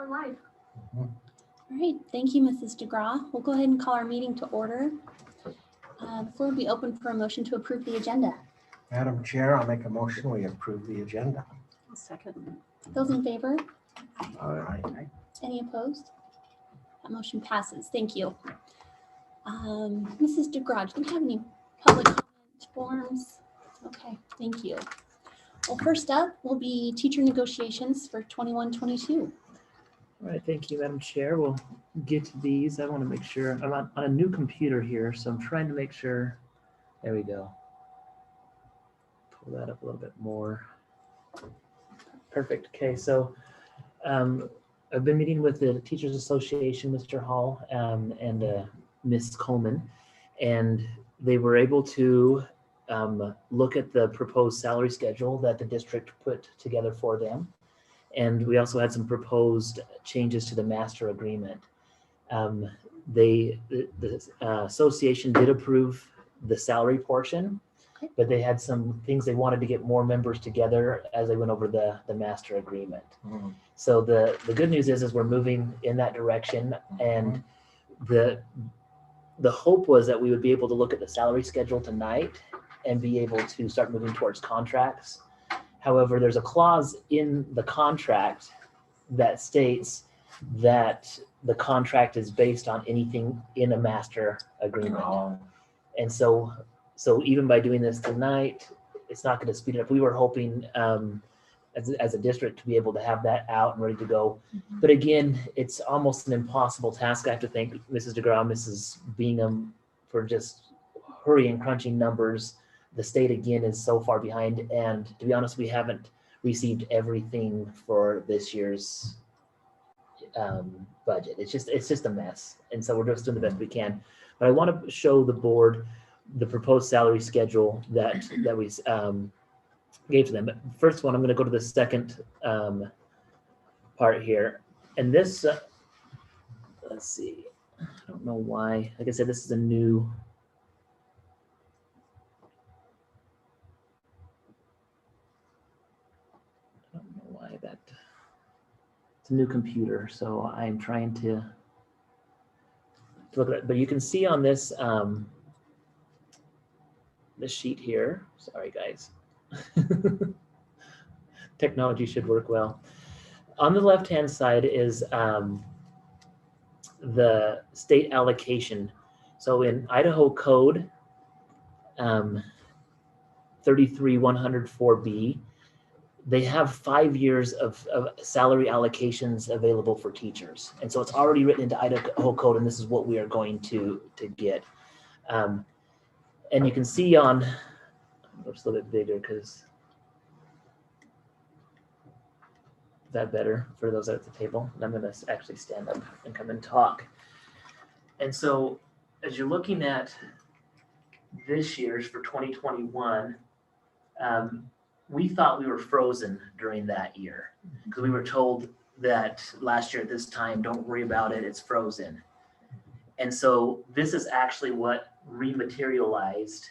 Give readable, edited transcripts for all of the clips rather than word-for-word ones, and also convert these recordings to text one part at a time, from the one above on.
for life. All right, thank you, Mrs. DeGraw. We'll go ahead and call our meeting to order. The floor will be open for a motion to approve the agenda. Madam Chair, I'll make a motion, we approve the agenda. Second. Those in favor? All right. Any opposed? That motion passes. Thank you. Mrs. DeGraw, do we have any public comment forms? Okay, thank you. Well, first up will be teacher negotiations for 21-22. All right, thank you, Madam Chair. We'll get to these. I want to make sure I'm on a new computer here, so I'm trying to make sure. There we go. Pull that up a little bit more. Perfect. Okay, so I've been meeting with the Teachers Association, Mr. Hall, and Ms. Coleman, and they were able to look at the proposed salary schedule that the district put together for them. And we also had some proposed changes to the master agreement. The association did approve the salary portion, but they had some things they wanted to get more members together as they went over the master agreement. So the good news is we're moving in that direction, and the hope was that we would be able to look at the salary schedule tonight and be able to start moving towards contracts. However, there's a clause in the contract that states that the contract is based on anything in a master agreement. And so even by doing this tonight, it's not going to speed it up. We were hoping as a district to be able to have that out and ready to go. But again, it's almost an impossible task. I have to thank Mrs. DeGraw, Mrs. Bingham for just hurrying, crunching numbers. The state again is so far behind, and to be honest, we haven't received everything for this year's budget. It's just a mess, and so we're just doing the best we can. But I want to show the board the proposed salary schedule that we gave to them. But first one, I'm going to go to the second part here, and this let's see. I don't know why. Like I said, this is a new. It's a new computer, so I'm trying to look at it. But you can see on this this sheet here. Sorry, guys. Technology should work well. On the left-hand side is the state allocation. So in Idaho Code 33104B, they have 5 years of salary allocations available for teachers. And so it's already written into Idaho Code, and this is what we are going to get. And you can see on, it's a little bit bigger because, is that better for those at the table? And I'm gonna actually stand up and come and talk. And so as you're looking at this year's for 2021, we thought we were frozen during that year because we were told that last year at this time, don't worry about it, it's frozen. And so this is actually what rematerialized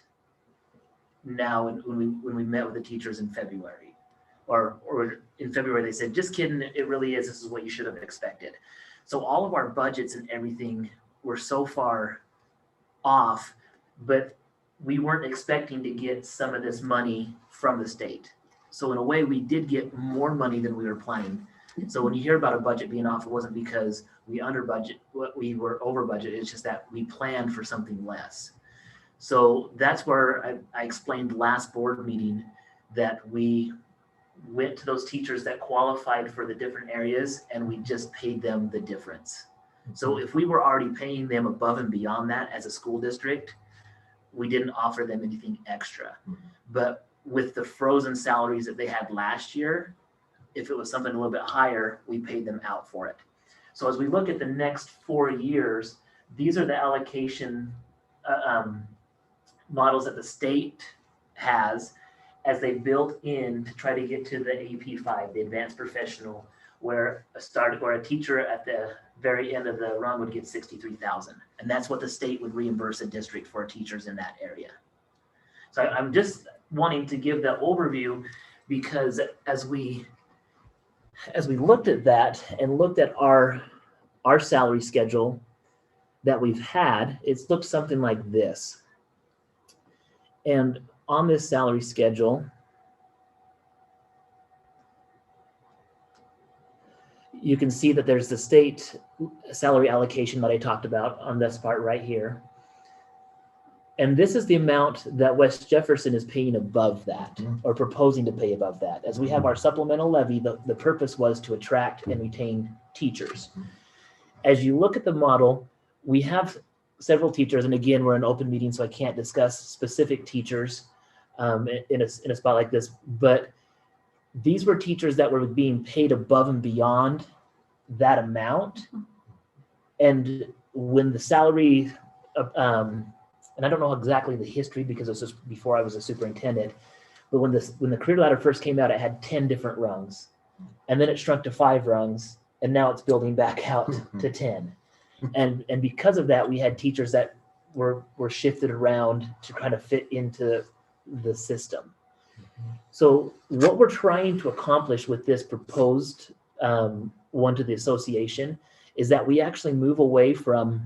now when we met with the teachers in February. Or in February, they said, just kidding, it really is, this is what you should have expected. So all of our budgets and everything were so far off, but we weren't expecting to get some of this money from the state. So in a way, we did get more money than we were planning. So when you hear about a budget being off, it wasn't because we under budget, we were over budget. It's just that we planned for something less. So that's where I explained last board meeting that we went to those teachers that qualified for the different areas and we just paid them the difference. So if we were already paying them above and beyond that as a school district, we didn't offer them anything extra. But with the frozen salaries that they had last year, if it was something a little bit higher, we paid them out for it. So as we look at the next 4 years, these are the allocation models that the state has as they built in to try to get to the AP5, the advanced professional, where a teacher at the very end of the run would get $63,000. And that's what the state would reimburse a district for teachers in that area. So I'm just wanting to give the overview because as we as we looked at that and looked at our salary schedule that we've had, it's looked something like this. And on this salary schedule, you can see that there's the state salary allocation that I talked about on this part right here. And this is the amount that West Jefferson is paying above that, or proposing to pay above that. As we have our supplemental levy, the purpose was to attract and retain teachers. As you look at the model, we have several teachers, and again, we're in an open meeting, so I can't discuss specific teachers in a spot like this, but these were teachers that were being paid above and beyond that amount. And when the salary, and I don't know exactly the history because it was just before I was a superintendent, but when the career ladder first came out, it had 10 different rungs, and then it shrunk to 5 rungs, and now it's building back out to 10. And because of that, we had teachers that were shifted around to kind of fit into the system. So what we're trying to accomplish with this proposed one to the association is that we actually move away from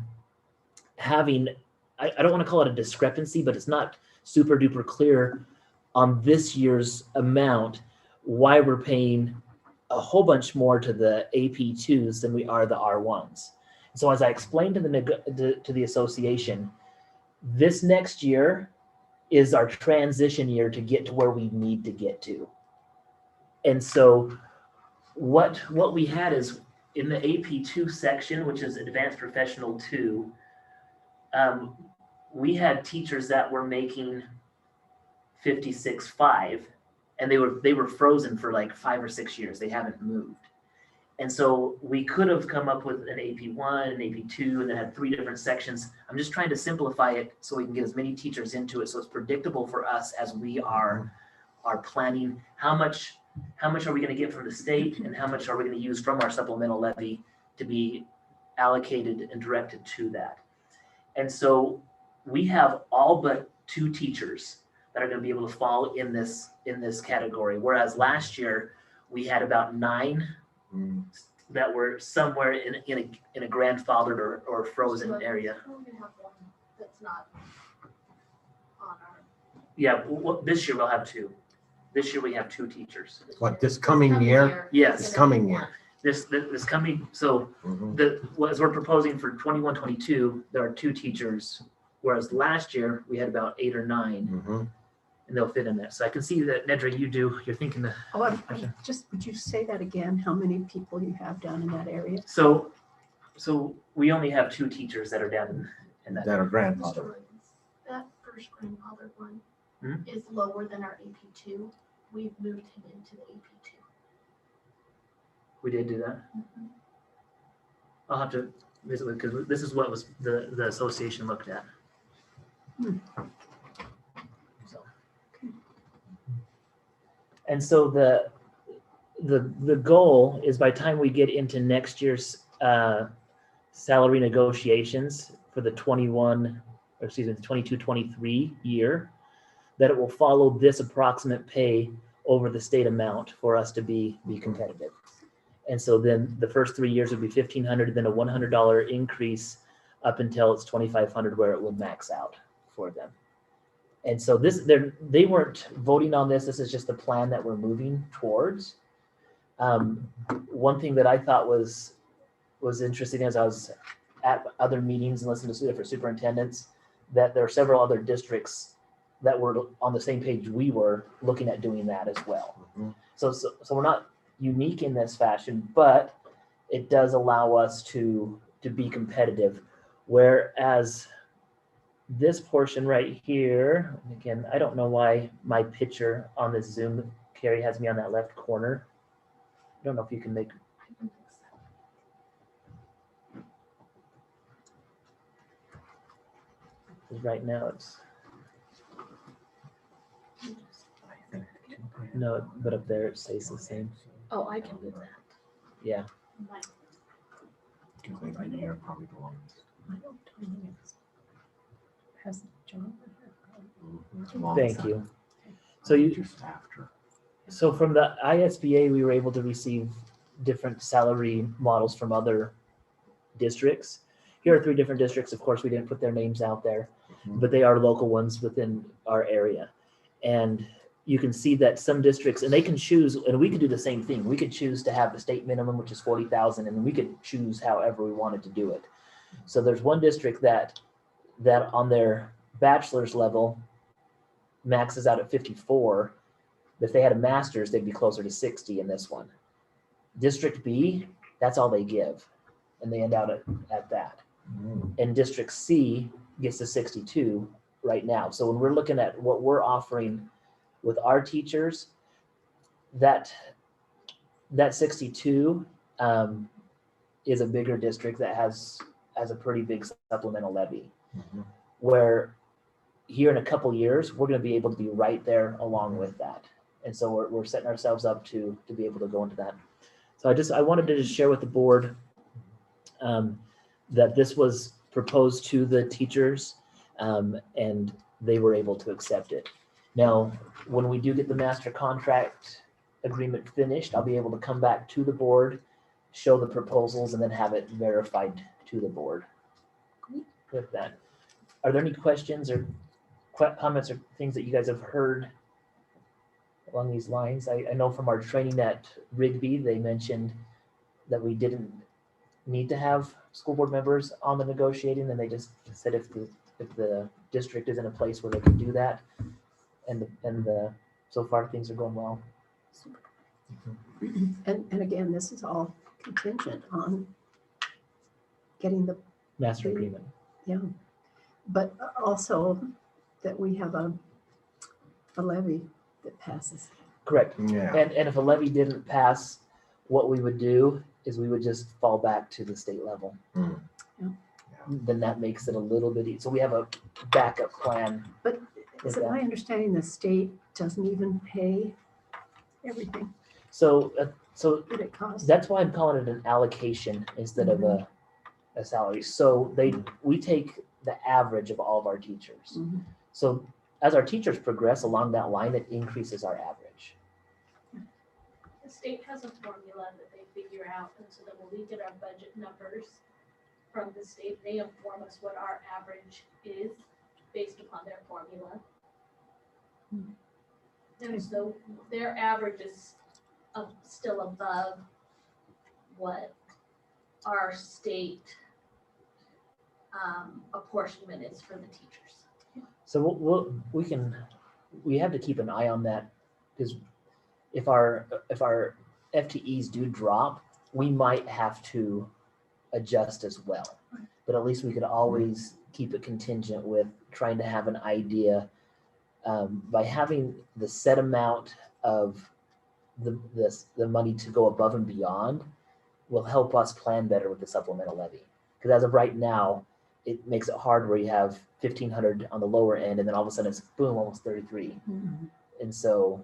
having, I don't want to call it a discrepancy, but it's not super duper clear on this year's amount why we're paying a whole bunch more to the AP2s than we are the R1s. So as I explained to the association, this next year is our transition year to get to where we need to get to. And so what we had is in the AP2 section, which is Advanced Professional 2, we had teachers that were making 56.5, and they were frozen for like 5 or 6 years. They haven't moved. And so we could have come up with an AP1, an AP2, and then had 3 different sections. I'm just trying to simplify it so we can get as many teachers into it so it's predictable for us as we are planning how much are we going to get from the state and how much are we going to use from our supplemental levy to be allocated and directed to that. And so we have all but 2 teachers that are going to be able to fall in this category, whereas last year we had about 9 that were somewhere in a grandfathered or frozen area. We have one that's not on our. Yeah, this year we'll have 2. This year we have 2 teachers. What, this coming year? Yes. This coming year. This coming, so as we're proposing for 21-22, there are 2 teachers, whereas last year we had about 8 or 9, and they'll fit in that. So I can see that, Nedra, you're thinking that. Oh, I'm just, would you say that again? How many people you have down in that area? So we only have 2 teachers that are down in that. That are grandfather. That first grandfather one Hmm? is lower than our AP2. We've moved him into the AP2. We did do that. I'll have to visit with, because this is what was the association looked at. So. And so the goal is by the time we get into next year's salary negotiations for the 22-23 year, that it will follow this approximate pay over the state amount for us to be competitive. And so then the first 3 years would be $1,500, then a $100 increase up until it's $2,500 where it would max out for them. And so they weren't voting on this. This is just the plan that we're moving towards. One thing that I thought was interesting as I was at other meetings and listening to different superintendents, that there are several other districts that were on the same page we were looking at doing that as well. So we're not unique in this fashion, but it does allow us to be competitive. Whereas this portion right here, again, I don't know why my picture on this Zoom, Carrie, has me on that left corner. I don't know if you can make. Right now it's. No, but up there it stays the same. Oh, I can do that. Yeah. Right here probably belongs. I don't know. Has John? Thank you. So Just after. so from the ISBA, we were able to receive different salary models from other districts. Here are 3 different districts. Of course, we didn't put their names out there, but they are local ones within our area. And you can see that some districts, and they can choose, and we could do the same thing. We could choose to have the state minimum, which is 40,000, and we could choose however we wanted to do it. So there's one district that on their bachelor's level maxes out at 54. If they had a master's, they'd be closer to 60 in this one. District B, that's all they give, and they end out at that. And District C gets to 62 right now. So when we're looking at what we're offering with our teachers, that 62 is a bigger district that has a pretty big supplemental levy. Where here in a couple years, we're going to be able to be right there along with that. And so we're setting ourselves up to be able to go into that. So I wanted to just share with the board that this was proposed to the teachers, and they were able to accept it. Now, when we do get the master contract agreement finished, I'll be able to come back to the board, show the proposals, and then have it verified to the board. With that, are there any questions or comments or things that you guys have heard along these lines? I know from our training at Rigby, they mentioned that we didn't need to have school board members on the negotiating, and they just said if the district is in a place where they can do that, and so far things are going well. And again, this is all contingent on getting the, Master agreement. but also that we have a levy that passes. Correct. Yeah. And if a levy didn't pass, what we would do is we would just fall back to the state level. Yeah. Then that makes it a little bit, so we have a backup plan. But is it my understanding the state doesn't even pay everything So that it costs? that's why I'm calling it an allocation instead of a salary. So we take the average of all of our teachers. Mhm. So as our teachers progress along that line, it increases our average. The state has a formula that they figure out, and so then when we get our budget numbers from the state, they inform us what our average is based upon their formula. And so their average is still above what our state apportionment is for the teachers. So we have to keep an eye on that, because if our FTEs do drop, we might have to adjust as well. But at least we could always keep it contingent with trying to have an idea by having the set amount of the money to go above and beyond will help us plan better with the supplemental levy. Because as of right now, it makes it hard where you have 1,500 on the lower end, and then all of a sudden it's boom, almost 33. And so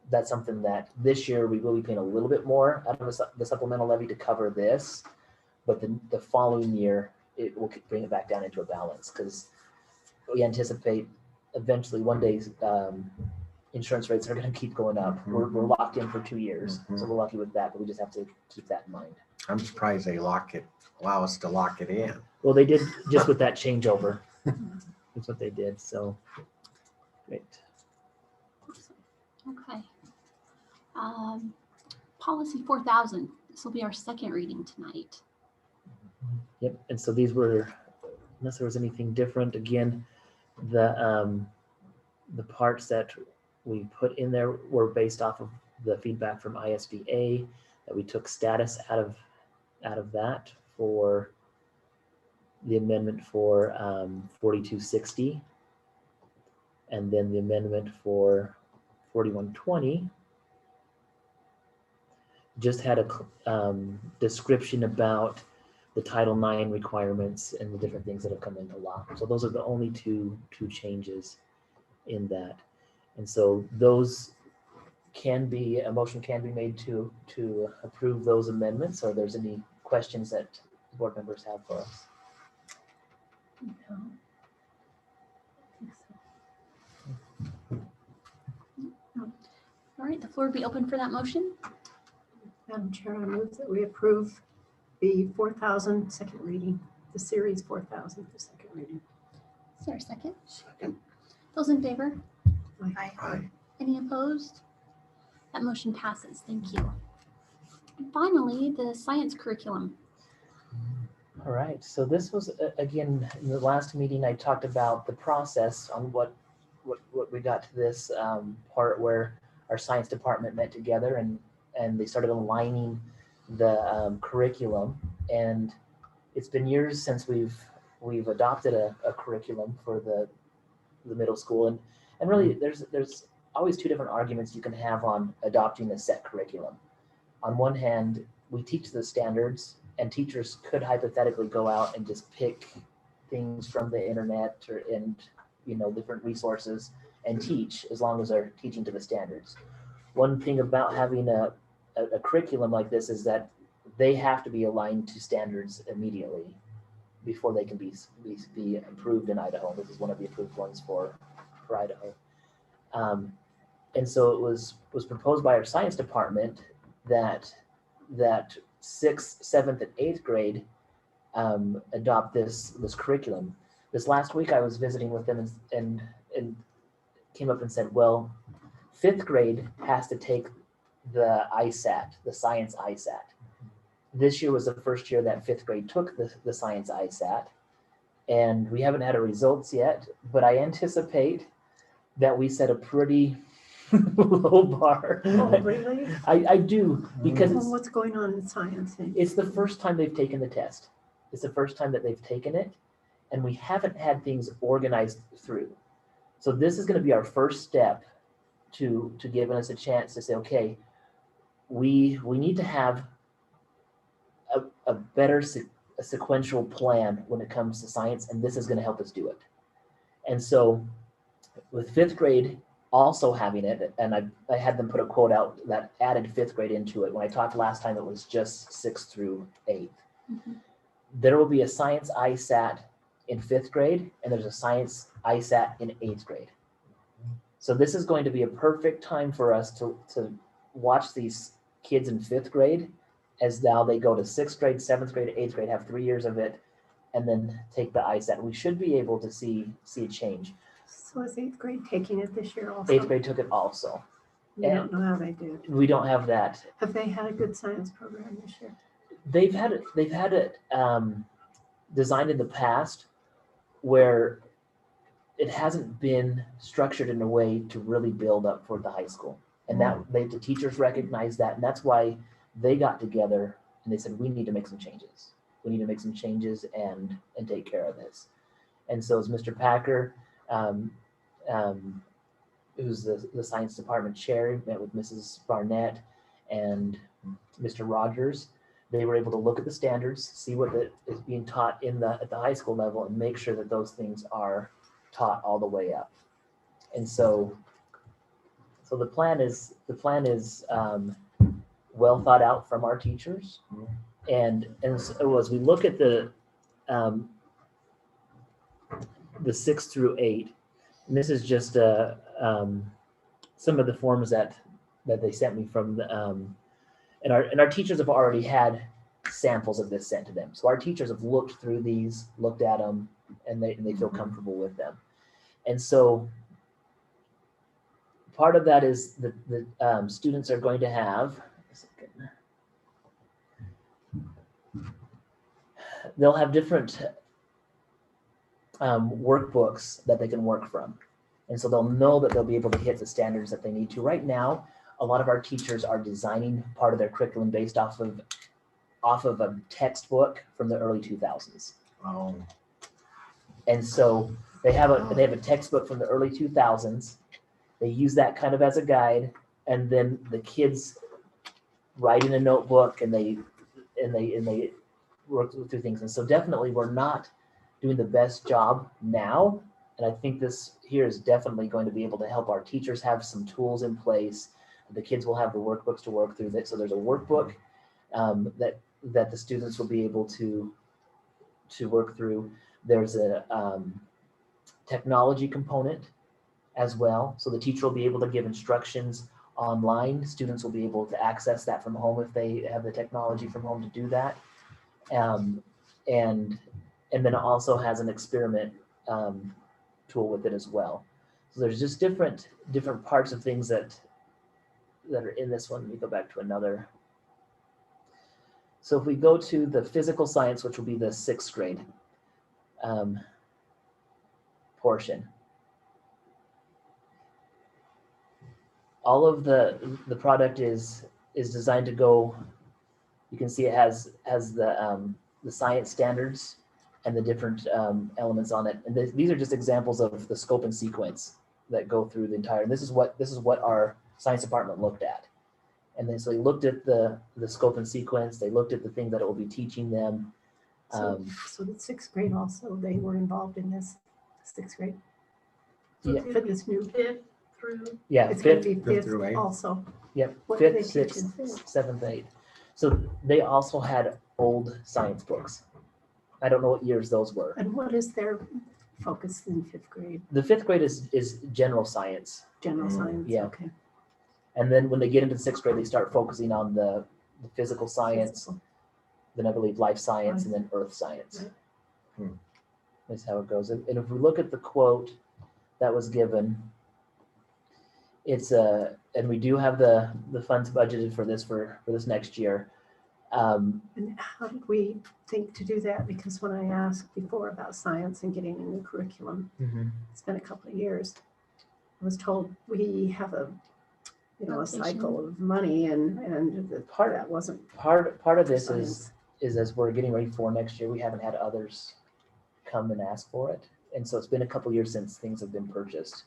that's something that this year we will be paying a little bit more out of the supplemental levy to cover this, but the following year it will bring it back down into a balance, because we anticipate eventually one day insurance rates are going to keep going up. We're locked in for 2 years, so we're lucky with that, but we just have to keep that in mind. I'm surprised they allow us to lock it in. Well, they did just with that changeover. That's what they did. So great. Okay. Policy 4000. This will be our second reading tonight. Yep. And so these were, unless there was anything different, again, the parts that we put in there were based off of the feedback from ISBA, that we took status out of that for the amendment for 4260, and then the amendment for 4120 just had a description about the Title IX requirements and the different things that have come into law. So those are the only two changes in that. And so those a motion can be made to approve those amendments, or if there's any questions that board members have for us. No. All right, the floor will be open for that motion. Madam Chair, I move that we approve the 4,000 second reading, the series 4,000 for second reading. Is there a second? Second. Those in favor? Aye. Any opposed? That motion passes. Thank you. And finally, the science curriculum. All right, so this was, again, in the last meeting, I talked about the process on what we got to this part where our science department met together and they started aligning the curriculum. And it's been years since we've adopted a curriculum for the middle school. And really, there's always two different arguments you can have on adopting a set curriculum. On one hand, we teach the standards, and teachers could hypothetically go out and just pick things from the internet and different resources and teach, as long as they're teaching to the standards. One thing about having a curriculum like this is that they have to be aligned to standards immediately before they can be approved in Idaho. This is one of the approved ones for Idaho. And so it was proposed by our science department that 6th, 7th, and 8th grade adopt this curriculum. This last week I was visiting with them and came up and said, well, 5th grade has to take the ISAT, the science ISAT. This year was the first year that 5th grade took the science ISAT, and we haven't had a results yet, but I anticipate that we set a pretty low bar. Oh, really? I do, because Well, what's going on in science? it's the first time they've taken the test. It's the first time that they've taken it, and we haven't had things organized through. So this is going to be our first step to giving us a chance to say, okay, we need to have a better sequential plan when it comes to science, and this is going to help us do it. And so with 5th grade also having it, and I had them put a quote out that added 5th grade into it. When I talked last time, it was just 6th through 8th. Mhm. There will be a science ISAT in 5th grade, and there's a science ISAT in 8th grade. So this is going to be a perfect time for us to watch these kids in 5th grade as now they go to 6th grade, 7th grade, 8th grade, have 3 years of it, and then take the ISAT. We should be able to see a change. So is 8th grade taking it this year also? 8th grade took it also. You don't know how they did. We don't have that. Have they had a good science program this year? They've had it designed in the past where it hasn't been structured in a way to really build up for the high school. And that the teachers recognize that, and that's why they got together and they said, we need to make some changes. We need to make some changes and take care of this. And so as Mr. Packer, who's the science department chair, met with Mrs. Barnett and Mr. Rogers. They were able to look at the standards, see what is being taught at the high school level, and make sure that those things are taught all the way up. And so the plan is well thought out from our teachers. And so as we look at the 6 through 8, and this is just some of the forms that they sent me from the and our teachers have already had samples of this sent to them. So our teachers have looked through these, looked at them, and they feel comfortable with them. And so part of that is the students are going to have, they'll have different workbooks that they can work from. And so they'll know that they'll be able to hit the standards that they need to. Right now, a lot of our teachers are designing part of their curriculum based off of a textbook from the early 2000s. Oh, And so they have a textbook from the early 2000s. They use that kind of as a guide, and then the kids write in a notebook and they work through things. And so definitely we're not doing the best job now. And I think this here is definitely going to be able to help our teachers have some tools in place. The kids will have the workbooks to work through that. So there's a workbook that the students will be able to work through. There's a technology component as well. So the teacher will be able to give instructions online. Students will be able to access that from home if they have the technology from home to do that. And then it also has an experiment tool with it as well. So there's just different parts of things that are in this one. Let me go back to another. So if we go to the physical science, which will be the 6th grade portion, all of the product is designed to go. You can see it has the science standards and the different elements on it. And these are just examples of the scope and sequence that go through the entire. And this is what our science department looked at. And then so they looked at the scope and sequence. They looked at the thing that it will be teaching them. So the 6th grade also, they were involved in this 6th grade. Yeah. For this new, Fifth through, Yeah, it's gonna fifth, be fifth through 5th eighth. also. yep, What do they 5th, teach in 6th, fifth? 7th, 8th. So they also had old science books. I don't know what years those were. And what is their focus in 5th grade? The 5th grade is general science. General Mm, science, yeah. okay. And then when they get into the 6th grade, they start focusing on the physical science, Physical. then I believe life science, and then earth science. Right. That's how it goes. And if we look at the quote that was given, it's and we do have the funds budgeted for this next year. And how did we think to do that? Because when I asked before about science and getting a new curriculum, it's been a couple of years. I was told we have a cycle of money and that wasn't Part of this science. is as we're getting ready for next year, we haven't had others come and ask for it. And so it's been a couple years since things have been purchased.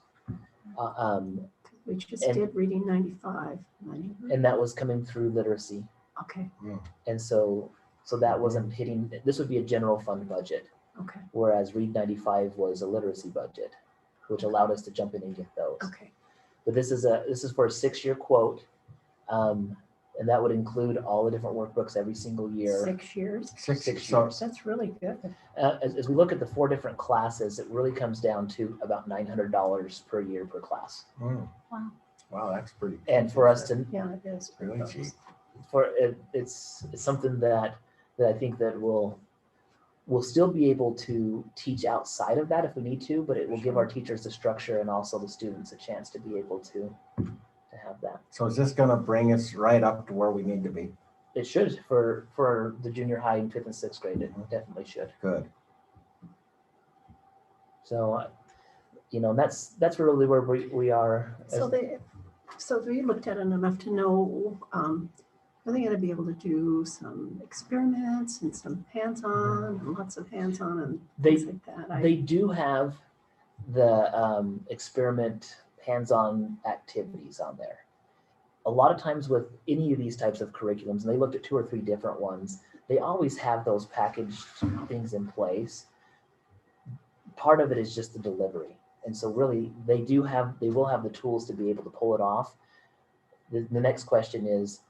We just and- did reading 95. And that was coming through literacy. Okay, And so that wasn't hitting, this would be a general fund budget, okay, whereas Read 95 was a literacy budget, which allowed us to jump in and get those. okay. But this is for a 6-year quote. And that would include all the different workbooks every single year. 6 years. 6 So, years. That's really good. As we look at the 4 different classes, it really comes down to about $900 per year per class. mm. Wow. Wow, that's pretty. And for us to, Yeah, it is. Really cheap. it's something that I think that we'll still be able to teach outside of that if we need to, but it will give our teachers the structure and also the students a chance to be able to have that. So is this gonna bring us right up to where we need to be? It should for the junior high and 5th and 6th grade. It definitely should. Good. So, and that's really where we are. So we looked at it enough to know, are they gonna be able to do some experiments and some hands-on, and lots of hands-on and They things like that? they do have the experiment hands-on activities on there. A lot of times with any of these types of curriculums, and they looked at 2 or 3 different ones, they always have those packaged things in place. Part of it is just the delivery. And so really they will have the tools to be able to pull it off. The next question is,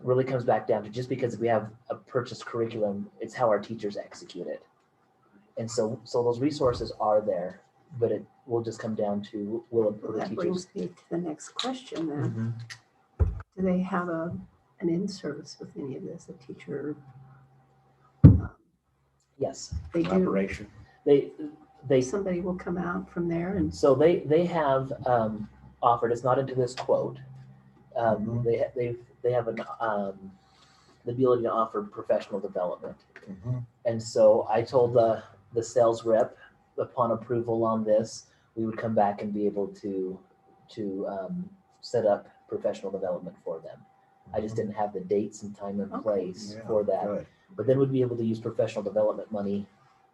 really comes back down to just because we have a purchased curriculum, it's how our teachers execute it. And so those resources are there, but it will just come down to will the That teachers. brings me to the next question then. Mhm. Do they have an in-service with any of this, a teacher? Yes, They do, Operation. they somebody will come out from there and, so they have offered. It's not into this quote. Mhm. They have the ability to offer professional development. Mhm. And so I told the sales rep, upon approval on this, we would come back and be able to set up professional development for them. I just didn't have the dates and time and Okay. place Yeah, for that. good. But then we'd be able to use professional development money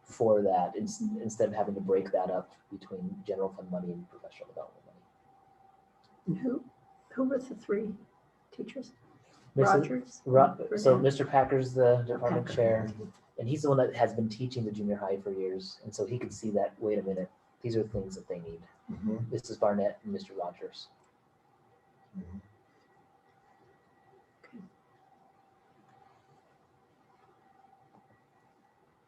for that instead of having to break that up between general fund money and professional development money. and who were the 3 teachers? Mrs. Rogers? So Burnett? Mr. Packer's the department Packer. chair, and he's the one that has been teaching the junior high for years. And so he could see that, wait a minute, these are things that they need. Mhm. Mrs. Barnett and Mr. Rogers. Mhm.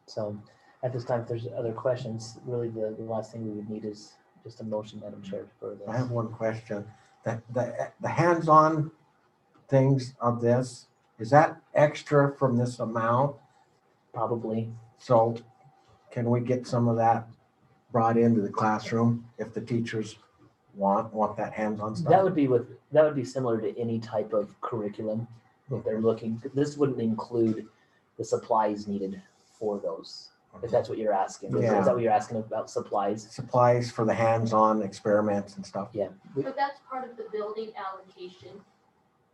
So at this time, if there's other questions, really the last thing we would need is just a motion, Madam Chair, for I this. have one question. The hands-on things of this, is that extra from this amount? Probably. So can we get some of that brought into the classroom if the teachers want that hands-on That stuff? would be similar to any type of curriculum that they're looking. This wouldn't include the supplies needed for those. If that's what you're asking. Is Yeah. that what you're asking about supplies? Supplies for the hands-on experiments and stuff. Yeah. But that's part of the building allocation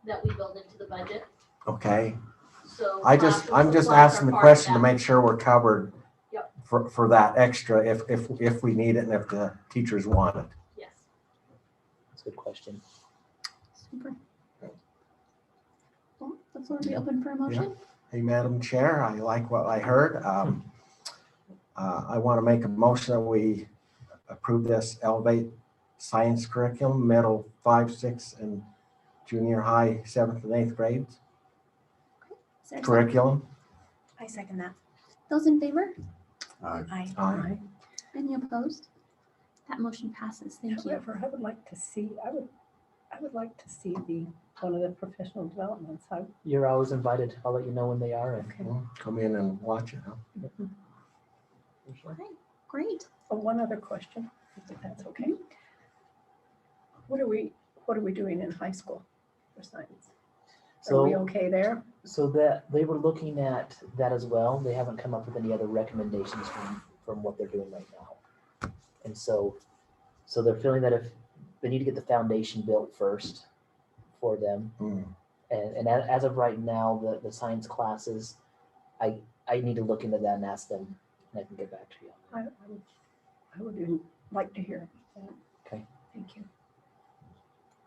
that we build into the budget, Okay, so. I'm classroom just supplies asking are the part of question to that. make sure we're covered Yep. for that extra if we need it and if the teachers want it. Yes. That's a good question. Super. Well, the floor will be open for a motion. Hey, Madam Chair, I like what I heard. I want to make a motion that we approve this Elevate Science Curriculum, middle 5, 6, and junior high 7th and 8th grades Is there a second? curriculum. I second that. Those in favor? Aye. Aye. Any opposed? That motion passes. Thank you. However, I would like to see, I would like to see one of the professional developments. You're always invited. I'll let you know when they are. And Well, come in and watch it, huh? Great. One other question, if that's okay. What are we doing in high school for science? Are we so, okay there? so that they were looking at that as well. They haven't come up with any other recommendations from what they're doing right now. And so they're feeling that if they need to get the foundation built first for them. Hmm. And as of right now, the science classes, I need to look into that and ask them, and I can get back to you. I would even like to hear about that. Okay. Thank you.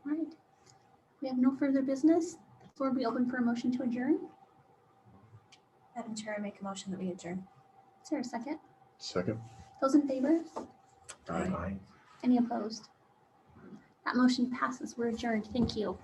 All right. We have no further business. The floor will be open for a motion to adjourn. Madam Chair, I make a motion that we adjourn. Is there a second? Second. Those in favor? Aye. Any opposed? That motion passes. We're adjourned. Thank you.